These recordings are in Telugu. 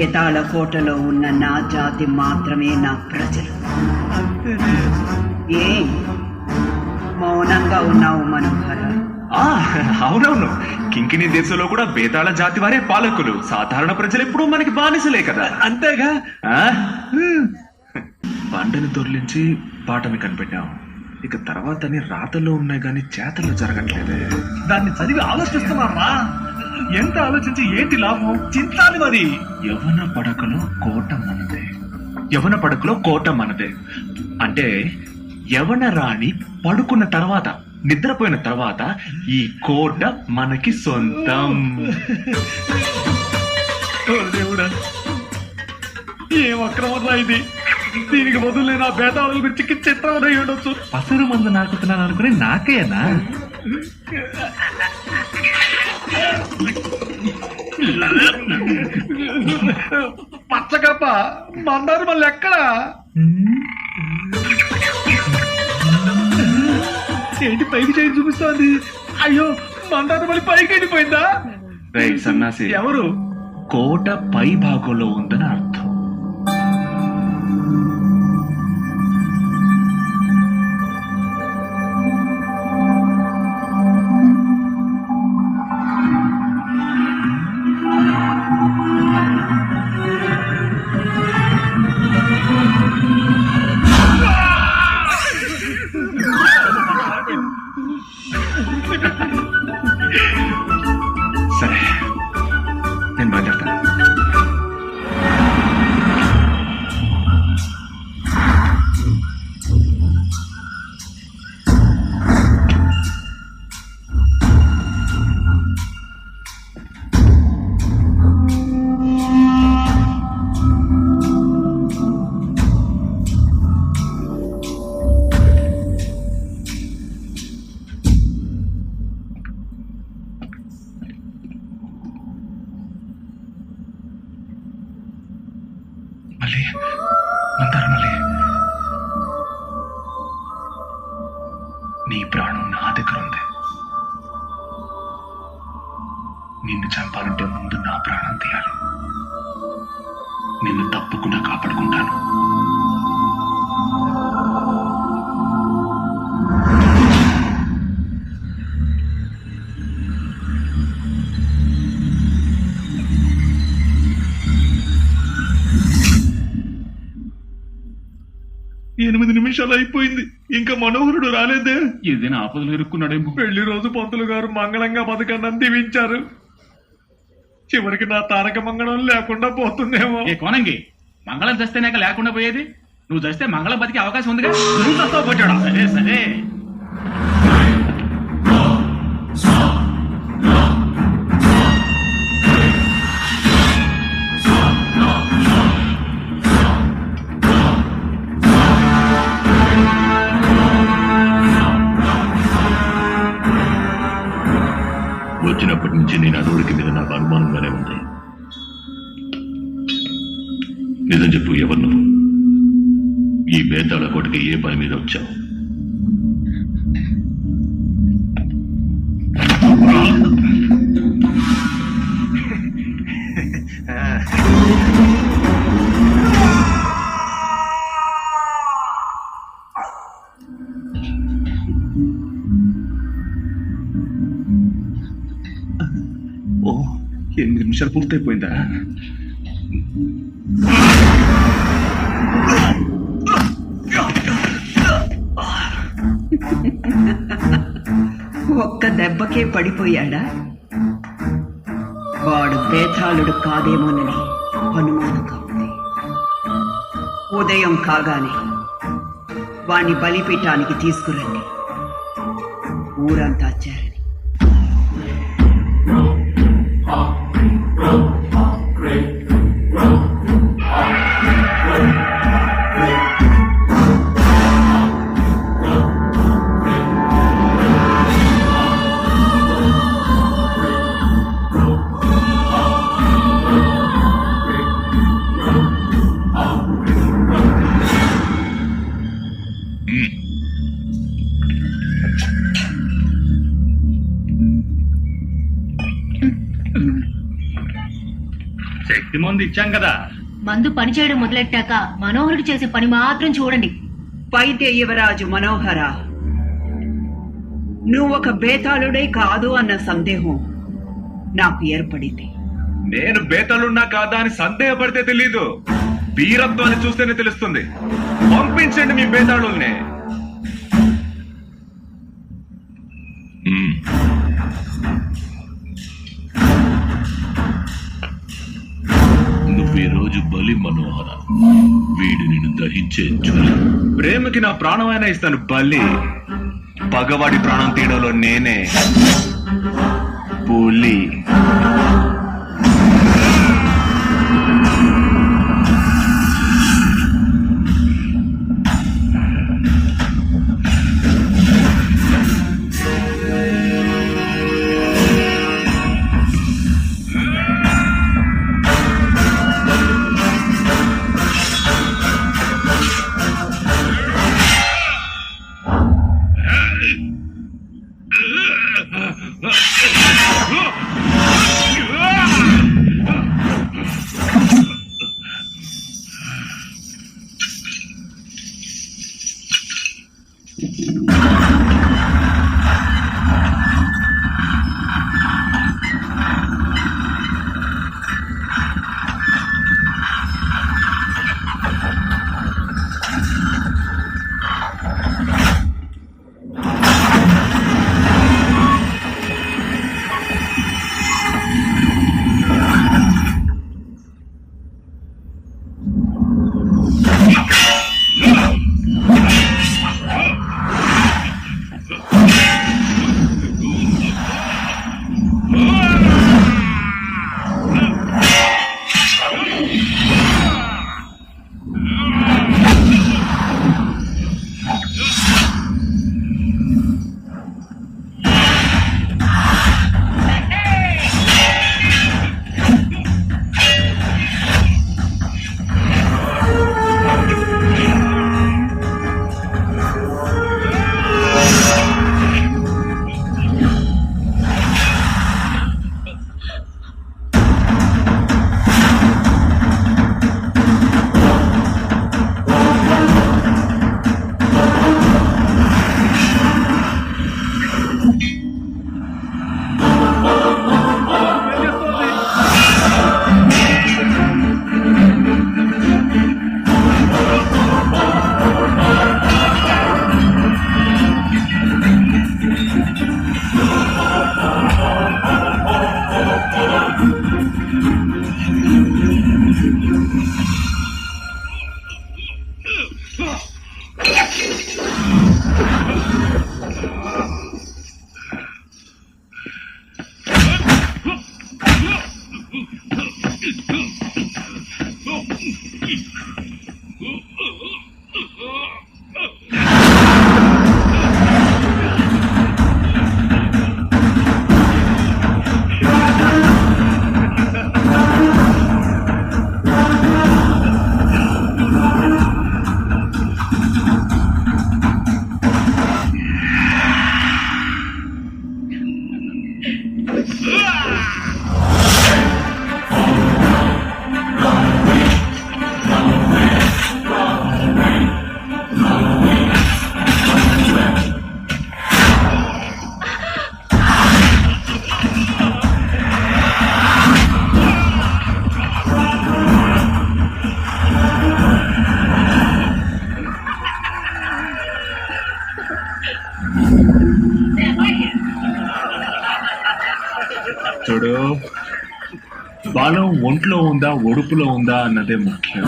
బేతాళ కోటలో ఉన్న నా జాతి మాత్రమే నా ప్రజలు. ఏ మౌనంగా ఉన్నావు మనోహర? అవునవును, కింకిణి దేశంలో కూడా బేతాళ జాతి వారే పాలకులు. సాధారణ ప్రజలు ఎప్పుడూ మనకి బానిసలే కదా. అంతేగా. బండని దొర్లించి పాఠమి కనిపెట్టాం. ఇక తర్వాత రాతల్లో ఉన్నాయి గాని చేతల్లో జరగట్లేదే. దాన్ని చదివి ఆలోచిస్తున్నారా? ఎంత ఆలోచించి ఏంటి లాభం? చింతాలి మరి. యవన పడకలో కోట మనదే. అంటే యవన రాణి పడుకున్న తర్వాత, నిద్రపోయిన తర్వాత ఈ కోట మనకి సొంతం. దేవుడా, ఏం అక్రమరా ఇది! దీనికి బదులు నేను ఆ బేతాళాల గురించి చిత్రం అయి ఉండొచ్చు. పసరు మందు నాకుతున్నాను అనుకుని నాకేనా? పచ్చకప్ప మందారు మళ్ళీ ఎక్కడా? ఏంటి పైకి చేయి చూపిస్తోంది? అయ్యో, మందారు మళ్ళీ పైకి వెళ్ళిపోయిందా? రేయ్ సన్నాసి, ఎవరు? కోట పై భాగంలో ఉందని అర్థం. సరే, నేను బయలుదేరుతాను. మళ్ళీ మందారు, మళ్ళీ నీ ప్రాణం నా దగ్గర ఉంది. నిన్ను చంపాలంటే ముందు నా ప్రాణం తీయాలి. నిన్ను తప్పకుండా కాపాడుకుంటాను. ఎనిమిది నిమిషాలు అయిపోయింది, ఇంకా మనోహరుడు రాలేదే. ఏదైనా ఆపదలు ఇరుక్కున్నాడేమో. పెళ్లి రోజు పంతులు గారు మంగళంగా బతుకన్నం దీవించారు. చివరికి నా తారక మంగళం లేకుండా పోతుందేమో. ఏ కోనంగి, మంగళం చస్తేనాక లేకుండా పోయేది? నువ్వు చస్తే మంగళం బతికే అవకాశం ఉందిగా. నువ్వు చస్తావు పోటాడా? సరే సరే. వచ్చినప్పటి నుంచి నేను అడవుడికి మీద నాకు అనుమానంగానే ఉంది. నిజం చెప్పు, ఎవరు నువ్వు? ఈ బేతాళ కోటకి ఏ పని మీద వచ్చావు? ఓ, 8 నిమిషాలు పూర్తయిపోయిందా? ఒక్క దెబ్బకే పడిపోయాడా? వాడు బేతాళుడు కాదేమోనని అనుమానంగా ఉంది. ఉదయం కాగానే వాణ్ణి బలిపీఠానికి తీసుకురండి. ఊరంతా చేరని. మందు ఇచ్చాం కదా. మందు పని చేయడం మొదలెట్టాక మనోహరుడు చేసే పని మాత్రం చూడండి. వైద్య యువరాజు మనోహర, నువ్వు ఒక బేతాళుడే కాదు అన్న సందేహం నాకు ఏర్పడింది. నేను బేతాళున్నా కాదా అని సందేహపడితే తెలీదు, వీరత్వాన్ని చూస్తేనే తెలుస్తుంది. పంపించండి మీ బేతాళుల్ని. నువ్వు ఈ రోజు బలి మనోహర, వీడు నిన్ను దహించే చూడు. ప్రేమకి నా ప్రాణమైనా ఇస్తాను బలి. పగవాడి ప్రాణం తీయడంలో నేనే పులి. చూడు, బలం ఒంట్లో ఉందా ఒడుపులో ఉందా అన్నదే ముఖ్యం.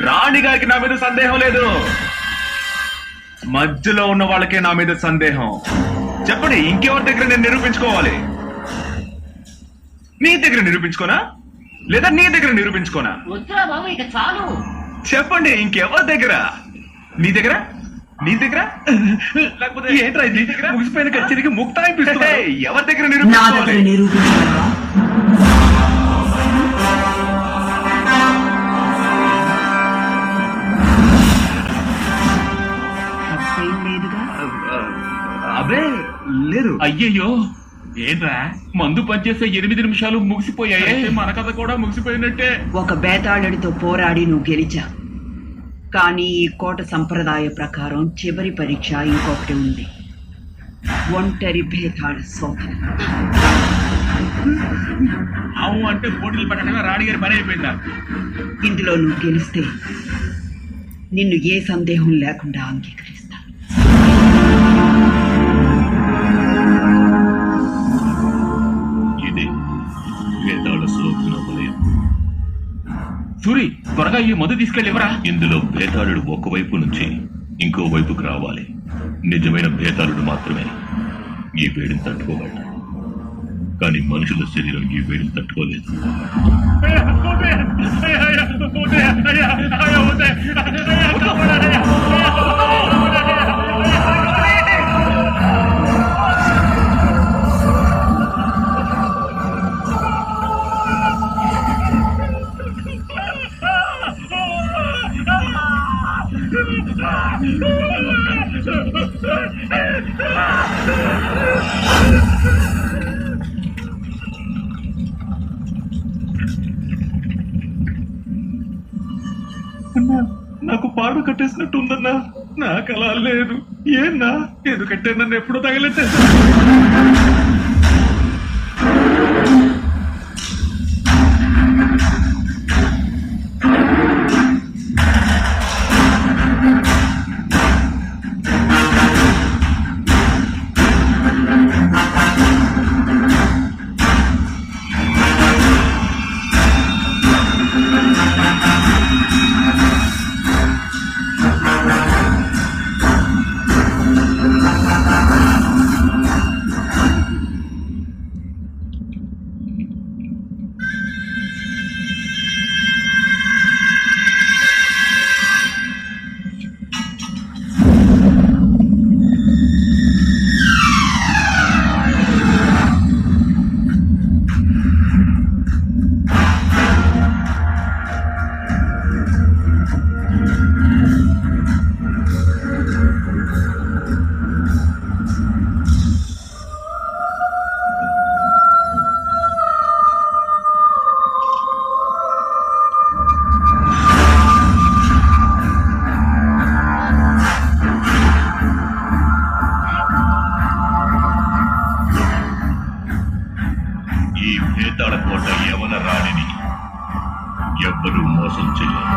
రాణి గారికి నా మీద సందేహం లేదు, మధ్యలో ఉన్న వాళ్ళకే నా మీద సందేహం. చెప్పండి, ఇంకెవరి దగ్గర నేను నిరూపించుకోవాలి? నీ దగ్గర నిరూపించుకోనా లేదా నీ దగ్గర నిరూపించుకోనా? వద్దురా బాబు, ఇక చాలు. చెప్పండి, ఇంకెవరి దగ్గర? నీ దగ్గర? నీ దగ్గర లేకపోతే ఏంట్రా ఇది ముగిసిపోయిన కచేరికి ముక్తాయిపిస్తున్నా ఎవరి దగ్గర నా దగ్గర నిరూపించుకోవాలి? నిరూపించగలవా? తప్పేం లేదుగా. అబే లేదు. అయ్యయ్యో ఏంట్రా మందు పనిచేసే 8 నిమిషాలు ముగిసిపోయాయి. మన కథ కూడా ముగిసిపోయినట్టే. ఒక బేతాళుడితో పోరాడి నువ్వు గెలిచా, కానీ ఈ కోట సంప్రదాయ ప్రకారం చివరి పరీక్ష ఇంకొకటి ఉంది. ఒంటరి బేతాళ శోధన. అవు అంటే పోటీలు పెట్టడమే రాణిగారి పని అయిపోయిందా? ఇందులో నువ్వు గెలిస్తే నిన్ను ఏ సందేహం లేకుండా అంగీకరిస్తా. ఇదే వేతాళ శోధన వలయం. సూరి త్వరగా ఈ మందు తీసుకెళ్ళివరా. ఇందులో భేతాళుడు ఒకవైపు నుంచి ఇంకో వైపుకు రావాలి. నిజమైన భేతాళుడు మాత్రమే ఈ వేడిని తట్టుకోగలడు, కానీ మనుషుల శరీరం ఈ వేడిని తట్టుకోలేదు. అన్నా నాకు పాడు కట్టేసినట్టు ఉందన్నా. నాకు అలా లేదు. ఏన్నా ఎందుకంటే నన్ను ఎప్పుడూ తగిలెట్టేసా. ఈ భేతాళ కోట యవన రాణిని ఎవ్వరూ మోసం చేయలేరు.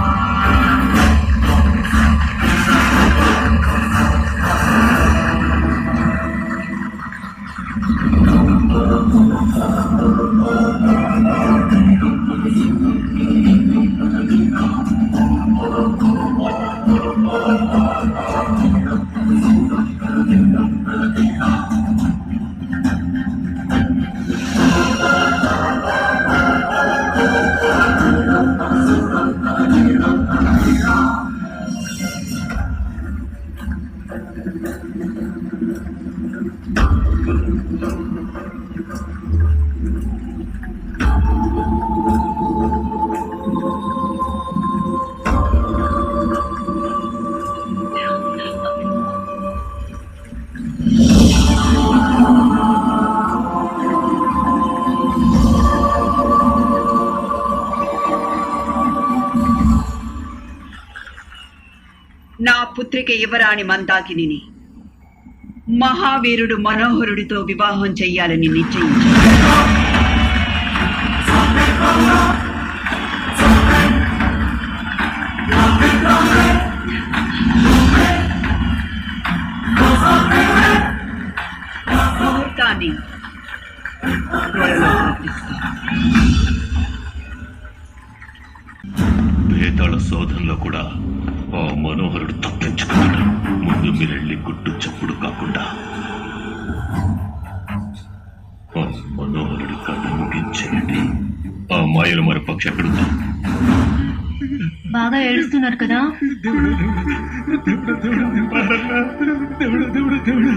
నా పుత్రిక యువరాణి మందాకిని మహావీరుడు మనోహరుడితో వివాహం చెయ్యాలని నిశ్చయించాడు. ముహూర్తాన్ని త్వరలో ప్రకటిస్తాను. భేతాళ శోధనలో కూడా ఆ మనోహరుడు తప్పించుకున్నాడు. ముందు మీరెళ్ళి గుట్టు చప్పుడు కాకుండా ఆ మనోహరుడి కథ ముగించేయండి. ఆ మాయల మరపక్ష ఎక్కడుందా? బాగా ఏడుస్తున్నారు కదా. దేవుడు దేవుడు దేవుడు దేవుడు దేవుడు దేవుడు దేవుడు